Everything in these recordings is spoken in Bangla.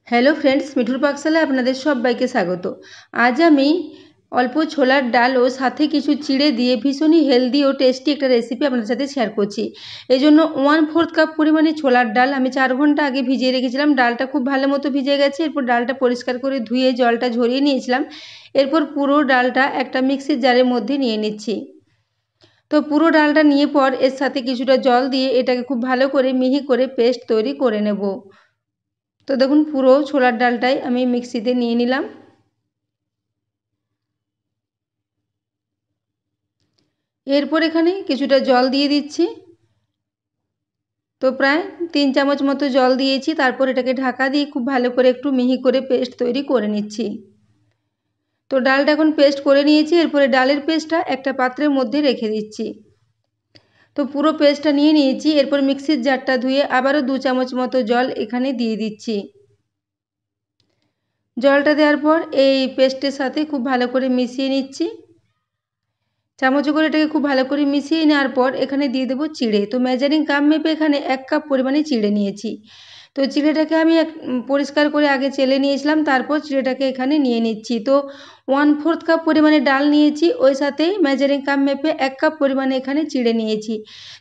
হ্যালো ফ্রেন্ডস, মিঠুর পাকশালায় আপনাদের সবাইকে স্বাগত। আজ আমি অল্প ছোলার ডাল ও সাথে কিছু চিড়ে দিয়ে ভীষণই হেলদি ও টেস্টি একটা রেসিপি আপনাদের সাথে শেয়ার করছি। এই জন্য 1/4 কাপ পরিমাণে ছোলার ডাল আমি 4 ঘন্টা আগে ভিজিয়ে রেখেছিলাম। ডালটা খুব ভালো মতো ভিজে গেছে। এরপর ডালটা পরিষ্কার করে ধুয়ে জলটা ঝরিয়ে নিয়েছিলাম। এরপর পুরো ডালটা একটা মিক্সির জারের মধ্যে নিয়ে নিচ্ছি। তো পুরো ডালটা নিয়ে পর এর সাথে কিছুটা জল দিয়ে এটাকে খুব ভালো করে মিহি করে পেস্ট তৈরি করে নেব। তো দেখুন পুরো ছোলার ডালটাই আমি মিক্সিতে নিয়ে নিলাম। এরপর এখানে কিছুটা জল দিয়ে দিচ্ছি। তো প্রায় 3 চামচ মতো জল দিয়েছি। তারপর এটাকে ঢাকা দিয়ে খুব ভালো করে একটু মিহি করে পেস্ট তৈরি করে নিচ্ছি। তো ডালটা এখন পেস্ট করে নিয়েছি। এরপরে ডালের পেস্টটা একটা পাত্রের মধ্যে রেখে দিচ্ছি। তো পুরো পেস্টটা নিয়ে নিয়েছি। এরপর মিক্সির জারটা ধুয়ে আবারও 2 চামচ মতো জল এখানে দিয়ে দিচ্ছি। জলটা দেওয়ার পর এই পেস্টের সাথে খুব ভালো করে মিশিয়ে নিচ্ছি। চামচে করে এটাকে খুব ভালো করে মিশিয়ে নেওয়ার পর এখানে দিয়ে দেবো চিড়ে। তো মেজারিং কাপ মেপে এখানে 1 কাপ পরিমাণে চিড়ে নিয়েছি। তো চিড়েটাকে আমি পরিষ্কার করে আগে চেলে নিয়েছিলাম। তারপর চিড়েটাকে এখানে নিয়ে নিচ্ছি। তো 1/4 কাপ পরিমাণে ডাল নিয়েছি, ওই সাথেই মেজারিং কাপ মেপে 1 কাপ পরিমাণে এখানে চিড়ে নিয়েছি।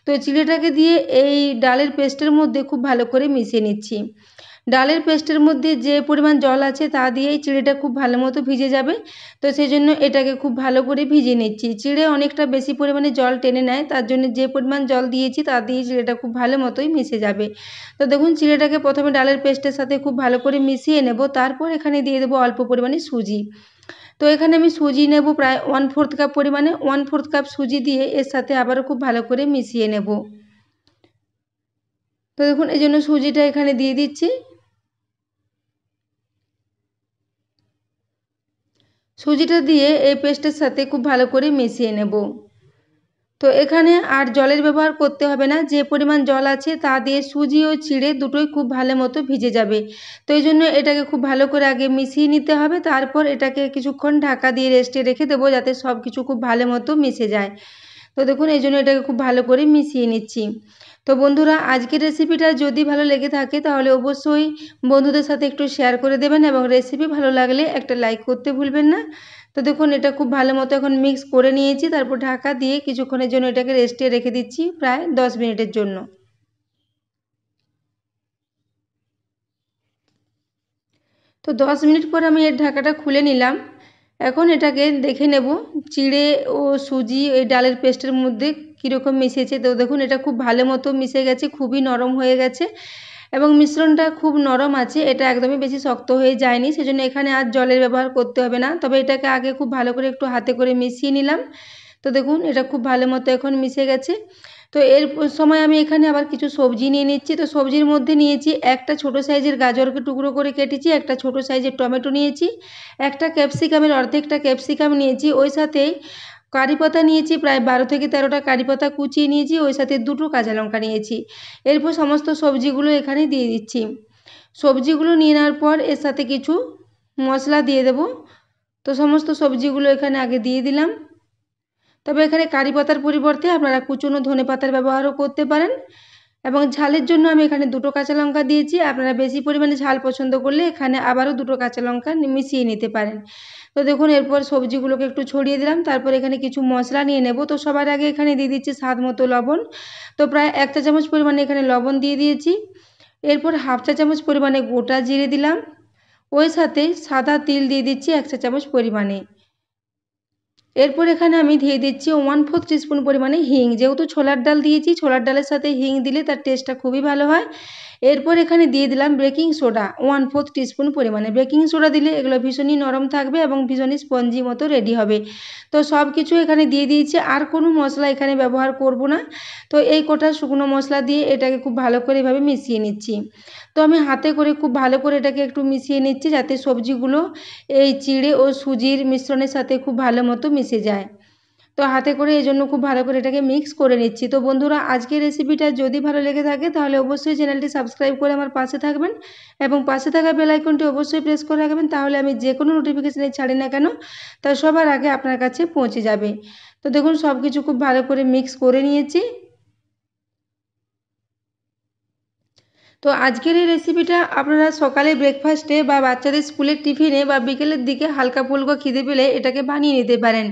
তো চিড়েটাকে দিয়ে এই ডালের পেস্টের মধ্যে খুব ভালো করে মিশিয়ে নিচ্ছি। ডালের পেস্টের মধ্যে যে পরিমাণ জল আছে তা দিয়েই চিড়েটা খুব ভালো মতো ভিজে যাবে। তো সেই জন্য এটাকে খুব ভালো করে ভিজিয়ে নিচ্ছি। চিড়ে অনেকটা বেশি পরিমাণে জল টেনে নেয়, তার জন্য যে পরিমাণ জল দিয়েছি তা দিয়ে চিড়েটা খুব ভালো মতোই মিশে যাবে। তো দেখুন চিড়েটাকে প্রথমে ডালের পেস্টের সাথে খুব ভালো করে মিশিয়ে নেব। তারপর এখানে দিয়ে দেবো অল্প পরিমাণে সুজি। তো এখানে আমি সুজি নেব প্রায় 1/4 কাপ পরিমাণে। 1/4 কাপ সুজি দিয়ে এর সাথে আবারও খুব ভালো করে মিশিয়ে নেব। তো দেখুন এই জন্য সুজিটা এখানে দিয়ে দিচ্ছি। সুজিটা দিয়ে এই পেস্টের সাথে খুব ভালো করে মিশিয়ে নেব। তো এখানে আর জলের ব্যবহার করতে হবে না। যে পরিমাণ জল আছে তা দিয়ে সুজি ও চিড়ে দুটোই খুব ভালো মতো ভিজে যাবে। তো এই জন্য এটাকে খুব ভালো করে আগে মিশিয়ে নিতে হবে। তারপর এটাকে কিছুক্ষণ ঢাকা দিয়ে রেস্টে রেখে দেবো, যাতে সব কিছু খুব ভালো মতো মিশে যায়। তো দেখুন এই জন্য এটাকে খুব ভালো করে মিশিয়ে নিচ্ছি। তো বন্ধুরা, আজকের রেসিপিটা যদি ভালো লেগে থাকে তাহলে অবশ্যই বন্ধুদের সাথে একটু শেয়ার করে দেবেন এবং রেসিপি ভালো লাগলে একটা লাইক করতে ভুলবেন না। তো দেখুন এটা খুব ভালো মতো এখন মিক্স করে নিয়েছি। তারপর ঢাকা দিয়ে কিছুক্ষণের জন্য এটাকে রেস্টে রেখে দিচ্ছি, প্রায় 10 মিনিটের জন্য। তো 10 মিনিট পর আমি এর ঢাকাটা খুলে নিলাম। এখন এটাকে দেখে নেব চিড়ে ও সুজি এই ডালের পেস্টের মধ্যে কীরকম মিশেছে। তো দেখুন এটা খুব ভালো মতো মিশে গেছে, খুবই নরম হয়ে গেছে এবং মিশ্রণটা খুব নরম আছে। এটা একদমই বেশি শক্ত হয়ে যায়নি, সেজন্য এখানে আর জলের ব্যবহার করতে হবে না। তবে এটাকে আগে খুব ভালো করে একটু হাতে করে মিশিয়ে নিলাম। তো দেখুন এটা খুব ভালো মতো এখন মিশে গেছে। তো এর সময় আমি এখানে আবার কিছু সবজি নিয়ে নিচ্ছি। তো সবজির মধ্যে নিয়েছি একটা ছোটো সাইজের গাজরকে টুকরো করে কেটেছি, একটা ছোটো সাইজের টমেটো নিয়েছি, একটা ক্যাপসিকামের অর্ধেকটা ক্যাপসিকাম নিয়েছি, ওই সাথে কারি পাতা নিয়েছি প্রায় 12 থেকে 13টা কারি পাতা কুচিয়ে নিয়েছি, ওই সাথে 2টো কাঁচা লঙ্কা নিয়েছি। এরপর সমস্ত সবজিগুলো এখানে দিয়ে দিচ্ছি। সবজিগুলো নিয়ে নেওয়ার পর এর সাথে কিছু মশলা দিয়ে দেব। তো সমস্ত সবজিগুলো এখানে আগে দিয়ে দিলাম। তবে এখানে কারি পাতার পরিবর্তে আপনারা কুচনো ধনেপাতার ব্যবহারও করতে পারেন। এবং ঝালের জন্য আমি এখানে 2টো কাঁচা লঙ্কা দিয়েছি। আপনারা বেশি পরিমাণে ঝাল পছন্দ করলে এখানে আবারও 2টো কাঁচা লঙ্কা মিশিয়ে নিতে পারেন। তো দেখুন এরপর সবজিগুলোকে একটু ছড়িয়ে দিলাম। তারপর এখানে কিছু মশলা নিয়ে নেব। তো সবার আগে এখানে দিয়ে দিচ্ছি স্বাদ মতো লবণ। তো প্রায় 1 চা চামচ পরিমাণে এখানে লবণ দিয়ে দিয়েছি। এরপর 1/2 চা চামচ পরিমাণে গোটা জিরে দিলাম। ওই সাথে সাদা তিল দিয়ে দিচ্ছি 1 চা চামচ পরিমাণে। এরপর এখানে আমি দিয়ে দিচ্ছি 1/4 টিস্পুন পরিমাণে হিং। যেহেতু ছোলার ডাল দিয়েছি, ছোলার ডালের সাথে হিং দিলে তার টেস্টটা খুবই ভালো হয়। এরপর এখানে দিয়ে দিলাম বেকিং সোডা 1/4 টিস্পুন পরিমাণে। বেকিং সোডা দিলে এগুলো ভীষণই নরম থাকবে এবং ভীষণই স্পঞ্জি মতো রেডি হবে। তো সব কিছু এখানে দিয়ে দিয়েছি, আর কোনো মশলা এখানে ব্যবহার করব না। তো এই কটা শুকনো মশলা দিয়ে এটাকে খুব ভালো করে এভাবে মিশিয়ে নিচ্ছি। তো আমি হাতে করে খুব ভালো করে এটাকে একটু মিশিয়ে নিচ্ছি, যাতে সবজিগুলো এই চিড়ে ও সুজির মিশ্রণের সাথে খুব ভালো মতো মিশে যায়। তো হাতে করে এই জন্য খুব ভালো করে এটাকে মিক্স করে নিচ্ছি। তো বন্ধুরা, আজকের রেসিপিটা যদি ভালো লেগে থাকে তাহলে অবশ্যই চ্যানেলটি সাবস্ক্রাইব করে আমার পাশে থাকবেন এবং পাশে থাকা বেল আইকনটি অবশ্যই প্রেস করে রাখবেন। তাহলে আমি যে কোনো নোটিফিকেশানে ছাড়ি না কেন তা সবার আগে আপনার কাছে পৌঁছে যাবে। তো দেখুন সব কিছু খুব ভালো করে মিক্স করে নিয়েছি। তো আজকের এই রেসিপিটা আপনারা সকালে ব্রেকফাস্টে বা বাচ্চাদের স্কুলের টিফিনে বা বিকেলের দিকে হালকা ফুলকো খিদে পেলে এটাকে বানিয়ে নিতে পারেন।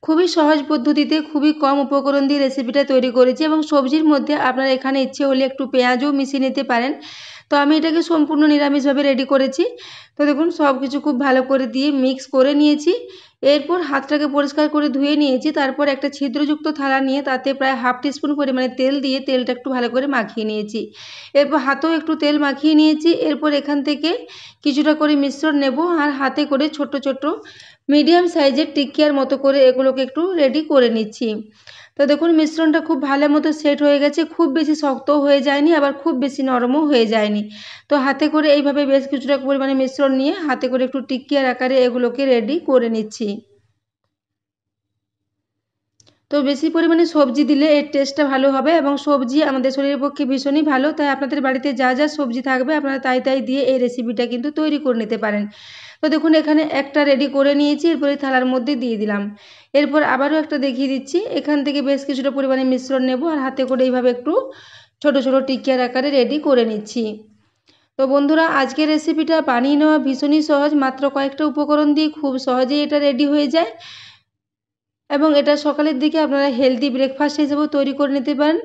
খুবই সহজ পদ্ধতিতে খুবই কম উপকরণ দিয়ে রেসিপিটা তৈরি করেছি এবং সবজির মধ্যে আপনারা এখানে ইচ্ছে হলে একটু পেঁয়াজও মিশিয়ে নিতে পারেন। তো আমি এটাকে সম্পূর্ণ নিরামিষভাবে রেডি করেছি। তো দেখুন সব কিছু খুব ভালো করে দিয়ে মিক্স করে নিয়েছি। এরপর হাতটাকে পরিষ্কার করে ধুয়ে নিয়েছি। তারপর একটা ছিদ্রযুক্ত থালা নিয়ে তাতে প্রায় হাফ টিস্পুন পরিমাণে তেল দিয়ে তেলটা একটু ভালো করে মাখিয়ে নিয়েছি। এরপর হাতেও একটু তেল মাখিয়ে নিয়েছি। এরপর এখান থেকে কিছুটা করে মিশ্রণ নেব আর হাতে করে ছোট ছোট মিডিয়াম সাইজের টিকিয়ার মতো করে এগুলোকে একটু রেডি করে নিচ্ছি। তো দেখুন মিশ্রণটা খুব ভালো মতো সেট হয়ে গেছে, খুব বেশি শক্তও হয়ে যায়নি আবার খুব বেশি নরমও হয়ে যায়নি। তো হাতে করে এইভাবে বেশ কিছুটা পরিমাণে মিশ্রণ নিয়ে হাতে করে একটু টিকিয়ার আকারে এগুলোকে রেডি করে নিচ্ছি। তো বেশি পরিমাণে সবজি দিলে এর টেস্টটা ভালো হবে এবং সবজি আমাদের শরীরের পক্ষে ভীষণই ভালো। তাই আপনাদের বাড়িতে যা যা সবজি থাকবে আপনারা তাই তাই দিয়ে এই রেসিপিটা কিন্তু তৈরি করে নিতে পারেন। তো দেখুন এখানে একটা রেডি করে নিয়েছি, এরপরে থালার মধ্যে দিয়ে দিলাম। এরপর আবারও একটা দেখিয়ে দিচ্ছি। এখান থেকে বেশ কিছুটা পরিমাণে মিশ্রণ নেব আর হাতে করে এইভাবে একটু ছোট ছোট টিকিয়ার আকারে রেডি করে নিচ্ছি। তো বন্ধুরা আজকের রেসিপিটা বানিয়ে নেওয়া ভীষণই সহজ, মাত্র কয়েকটা উপকরণ দিয়ে খুব সহজেই এটা রেডি হয়ে যায় এবং এটা সকালের দিকে আপনারা হেলদি ব্রেকফাস্ট হিসেবেও তৈরি করে নিতে পারেন।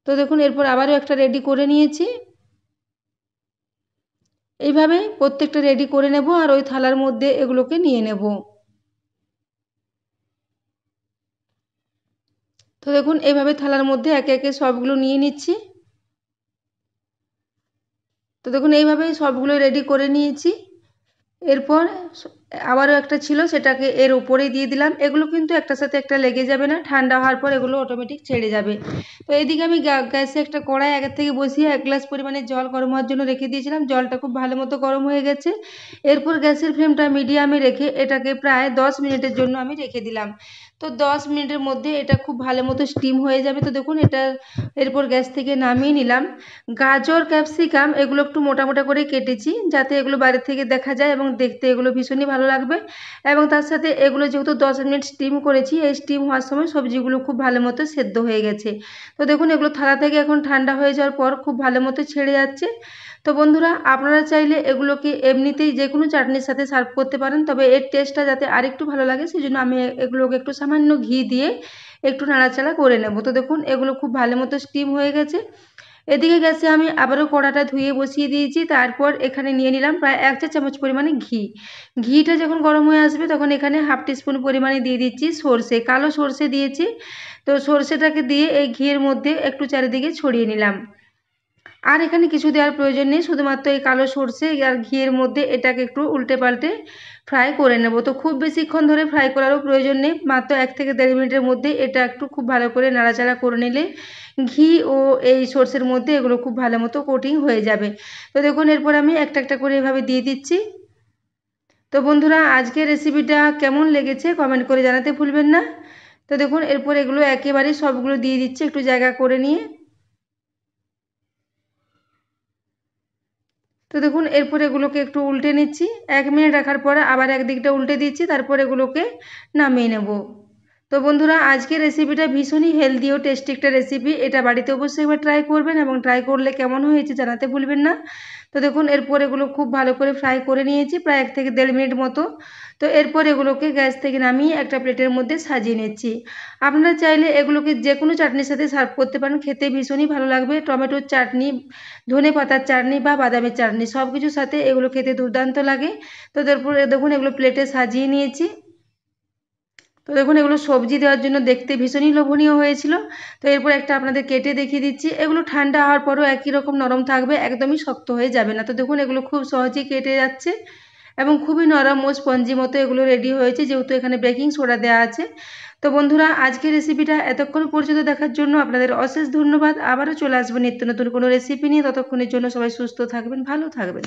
তো দেখুন এরপর আবারও একটা রেডি করে নিয়েছি। এইভাবে প্রত্যেকটা রেডি করে নেব আর ওই থালার মধ্যে এগুলোকে নিয়ে নেব। তো দেখুন এইভাবে থালার মধ্যে একে একে সবগুলো নিয়ে নিচ্ছি। তো দেখুন এইভাবেই সবগুলো রেডি করে নিয়েছি। এরপর আবারও একটা ছিল সেটাকে এর উপরেই দিয়ে দিলাম। এগুলো কিন্তু একটার সাথে একটা লেগে যাবে না, ঠান্ডা হওয়ার পর এগুলো অটোমেটিক ছেড়ে যাবে। তো এইদিকে আমি গ্যাসে একটা কড়াই আগের থেকে বসিয়ে 1 গ্লাস পরিমাণে জল গরম হওয়ার জন্য রেখে দিয়েছিলাম। জলটা খুব ভালো মতো গরম হয়ে গেছে। এরপর গ্যাসের ফ্লেমটা মিডিয়ামে রেখে এটাকে প্রায় 10 মিনিটের জন্য আমি রেখে দিলাম। তো 10 মিনিটের মধ্যে এটা খুব ভালো মতো স্টিম হয়ে যাবে। তো দেখুন এটা এরপর গ্যাস থেকে নামিয়ে নিলাম। গাজর ক্যাপসিকাম এগুলো একটু মোটা মোটা করে কেটেছি যাতে এগুলো বাইরে থেকে দেখা যায় এবং দেখতে এগুলো ভীষণই ভালো লাগবে। এবং তার সাথে এগুলো যেহেতু 10 মিনিট স্টিম করেছি, এই স্টিম হওয়ার সময় সবজিগুলো খুব ভালো মতো সেদ্ধ হয়ে গেছে। তো দেখুন এগুলো থালা থেকে এখন ঠান্ডা হয়ে যাওয়ার পর খুব ভালো মতো ছেড়ে যাচ্ছে। তো বন্ধুরা আপনারা চাইলে এগুলোকে এমনিতেই যে কোনো চাটনির সাথে সার্ভ করতে পারেন, তবে এর টেস্টটা যাতে আরেকটু ভালো লাগে সেই জন্য আমি এগুলোকে একটু সামান্য ঘি দিয়ে একটু নাড়াচাড়া করে নেব। তো দেখুন এগুলো খুব ভালো মতো স্টিম হয়ে গেছে। এদিকে গ্যাসে আমি আবারও কড়াটা ধুয়ে বসিয়ে দিয়েছি। তারপর এখানে নিয়ে নিলাম প্রায় 1 চা চামচ পরিমাণে ঘি। ঘিটা যখন গরম হয়ে আসবে তখন এখানে হাফ টিস্পুন পরিমাণে দিয়ে দিচ্ছি সর্ষে, কালো সর্ষে দিয়েছি। তো সর্ষেটাকে দিয়ে এই ঘিয়ের মধ্যে একটু চারিদিকে ছড়িয়ে নিলাম। আর এখানে কিছু দেওয়ার প্রয়োজন নেই, শুধুমাত্র এই কালো সর্ষে আর ঘিয়ের মধ্যে এটাকে একটু উল্টে পাল্টে ফ্রাই করে নেব। তো খুব বেশিক্ষণ ধরে ফ্রাই করারও প্রয়োজন নেই, মাত্র 1 থেকে 1.5 মিনিটের মধ্যে এটা একটু খুব ভালো করে নাড়াচাড়া করে নিলে ঘি ও এই সর্ষের মধ্যে এগুলো খুব ভালো মতো কোটিং হয়ে যাবে। তো দেখুন এরপর আমি একটা একটা করে এভাবে দিয়ে দিচ্ছি। তো বন্ধুরা আজকের রেসিপিটা কেমন লেগেছে কমেন্ট করে জানাতে ভুলবেন না। তো দেখুন এরপর এগুলো একেবারেই সবগুলো দিয়ে দিচ্ছি একটু জায়গা করে নিয়ে। তো দেখুন এরপর এগুলোকে একটু উল্টে নিচ্ছি। 1 মিনিট রাখার পরে আবার একদিকটা উল্টে দিচ্ছি, তারপর এগুলোকে নামিয়ে নেব। তো বন্ধুরা আজকের রেসিপিটা ভীষণই হেলদি ও টেস্টি একটা রেসিপি, এটা বাড়িতে অবশ্যই একবার ট্রাই করবেন এবং ট্রাই করলে কেমন হয়েছে জানাতে ভুলবেন না। তো দেখুন এরপর এগুলো খুব ভালো করে ফ্রাই করে নিয়েছি প্রায় 1 থেকে 1.5 মিনিট মতো। তো এরপর এগুলোকে গ্যাস থেকে নামিয়ে একটা প্লেটের মধ্যে সাজিয়ে নিচ্ছি। আপনারা চাইলে এগুলোকে যে কোনো চাটনির সাথে সার্ভ করতে পারেন, খেতে ভীষণই ভালো লাগবে। টমেটোর চাটনি, ধনেপাতার চাটনি বা বাদামের চাটনি সব কিছুর সাথে এগুলো খেতে দুর্দান্ত লাগে। তো তারপর দেখুন এগুলো প্লেটে সাজিয়ে নিয়েছি। তো দেখুন এগুলো সবজি দেওয়ার জন্য দেখতে ভীষণই লোভনীয় হয়েছিল। তো এরপর একটা আপনাদের কেটে দেখিয়ে দিচ্ছি। এগুলো ঠান্ডা হওয়ার পরও একই রকম নরম থাকবে, একদমই শক্ত হয়ে যাবে না। তো দেখুন এগুলো খুব সহজেই কেটে যাচ্ছে এবং খুবই নরম ও স্পঞ্জি মতো এগুলো রেডি হয়েছে, যেহেতু এখানে বেকিং সোডা দেওয়া আছে। তো বন্ধুরা আজকের রেসিপিটা এতক্ষণ পর্যন্ত দেখার জন্য আপনাদের অশেষ ধন্যবাদ। আবারও চলে আসবো নিত্য নতুন কোনো রেসিপি নিয়ে। ততক্ষণের জন্য সবাই সুস্থ থাকবেন, ভালো থাকবেন।